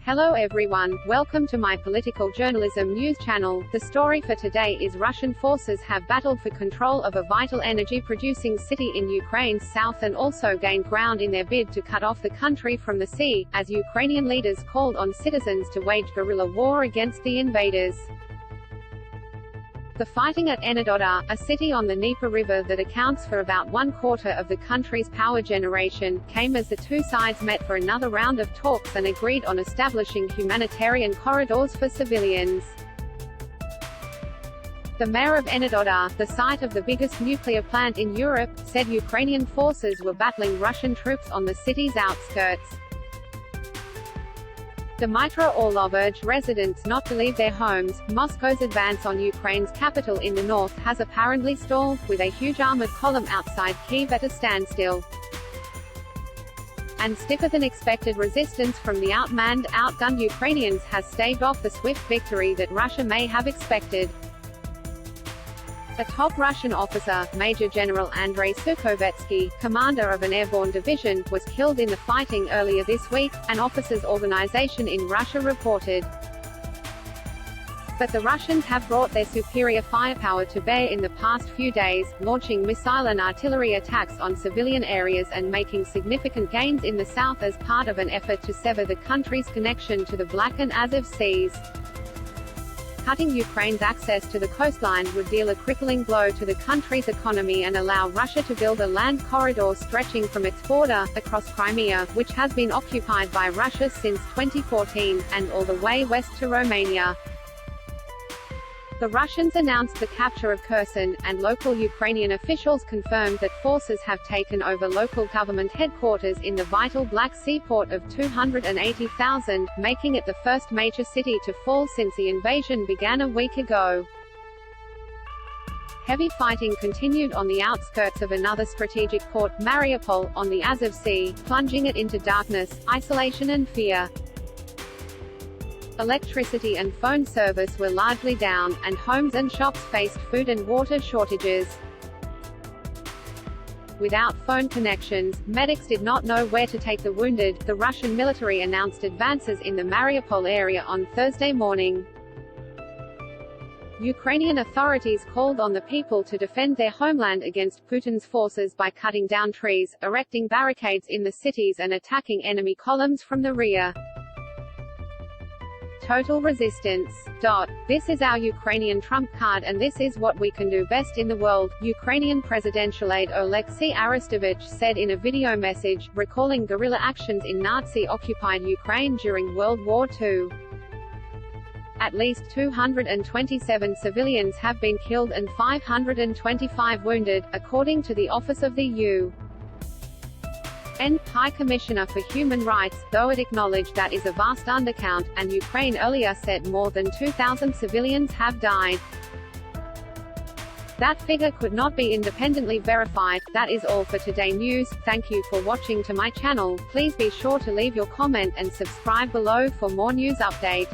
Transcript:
Hello everyone, welcome to my political journalism news channel. The story for today is Russian forces have battled for control of a vital energy-producing city in Ukraine's south and also gained ground in their bid to cut off the country from the sea, as Ukrainian leaders called on citizens to wage guerrilla war against the invaders. The fighting at Enerdoda, a city on the Dnieper River that accounts for about 1/4 of the country's power generation, came as the two sides met for another round of talks and agreed on establishing humanitarian corridors for civilians. The mayor of Enerdoda, the site of the biggest nuclear plant in Europe, said Ukrainian forces were battling Russian troops on the city's outskirts. Dmytro Orlov urged residents not to leave their homes. Moscow's advance on Ukraine's capital in the north has apparently stalled, with a huge armored column outside Kyiv at a standstill. And stiffer than expected resistance from the outmanned, outgunned Ukrainians has staved off the swift victory that Russia may have expected. A top Russian officer, Major General Andrei Sukovetsky, commander of an airborne division, was killed in the fighting earlier this week, an officers' organization in Russia reported. But the Russians have brought their superior firepower to bear in the past few days, launching missile and artillery attacks on civilian areas and making significant gains in the south as part of an effort to sever the country's connection to the Black and Azov Seas. Cutting Ukraine's access to the coastline would deal a crippling blow to the country's economy and allow Russia to build a land corridor stretching from its border, across Crimea, which has been occupied by Russia since 2014, and all the way west to Romania. The Russians announced the capture of Kherson, and local Ukrainian officials confirmed that forces have taken over local government headquarters in the vital Black Sea port of 280,000, making it the first major city to fall since the invasion began a week ago. Heavy fighting continued on the outskirts of another strategic port, Mariupol, on the Azov Sea, plunging it into darkness, isolation and fear. Electricity and phone service were largely down, and homes and shops faced food and water shortages. Without phone connections, medics did not know where to take the wounded. The Russian military announced advances in the Mariupol area on Thursday morning. Ukrainian authorities called on the people to defend their homeland against Putin's forces by cutting down trees, erecting barricades in the cities and attacking enemy columns from the rear. Total resistance. This is our Ukrainian trump card and this is what we can do best in the world, Ukrainian presidential aide Oleksiy Arestovich said in a video message, recalling guerrilla actions in Nazi-occupied Ukraine during World War II. At least 227 civilians have been killed and 525 wounded, according to the Office of the UN High Commissioner for Human Rights, though it acknowledged that is a vast undercount, and Ukraine earlier said more than 2,000 civilians have died. That figure could not be independently verified. That is all for today news. Thank you for watching to my channel. Please be sure to leave your comment and subscribe below for more news update.